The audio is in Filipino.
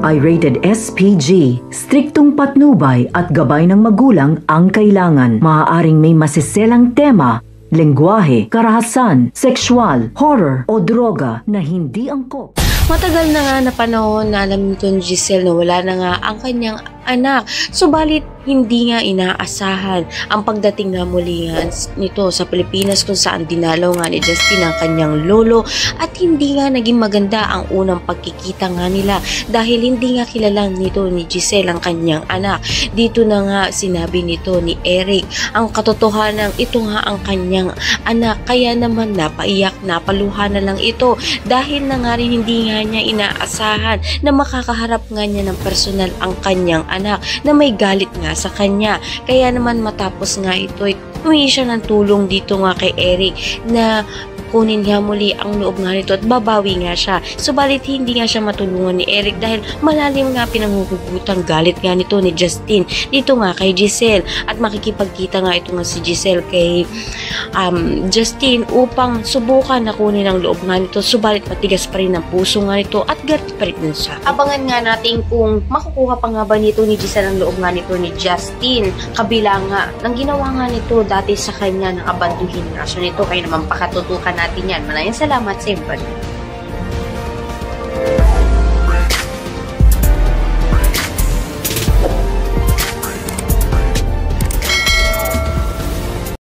ay rated SPG. Striktong patnubay at gabay ng magulang ang kailangan. Maaaring may masiselang tema, lengguwahe, karahasan, sexual, horror o droga na hindi angkop. Matagal na nga na panahon na alam nito ni Giselle na wala na nga ang kanyang anak. Subalit hindi nga inaasahan ang pagdating na muli nga nito sa Pilipinas kung saan dinalaw nga ni Justin ang kanyang lolo at hindi nga naging maganda ang unang pagkikita nga nila dahil hindi nga kilalang nito ni Giselle ang kanyang anak. Dito na nga sinabi nito ni Eric ang katotohanan ito nga ang kanyang anak, kaya naman napaiyak, napaluha na lang ito dahil na nga rin hindi nga niya inaasahan na makakaharap nga niya ng personal ang kanyang anak na may galit nga sa kanya. Kaya naman matapos nga ito ay humingi siya ng tulong dito nga kay Eric na kunin nga muli ang loob nga nito at babawi nga siya. Subalit hindi nga siya matulungan ni Eric dahil malalim nga pinanghuhugutan galit nga nito ni Justin dito nga kay Giselle at makikipagkita nga ito nga si Giselle kay Justin upang subukan na kunin ang loob nga nito. Subalit matigas pa rin ang puso nga nito at galit pa rin siya. Abangan nga natin kung makukuha pa nga ba nito ni Giselle ang loob nga nito ni Justin kabila nga ng ginawa nga nito dati sa kanya ng abanduhin relasyon nito. Kaya naman pakatutukan natin yan. Maraming salamat sa inyo.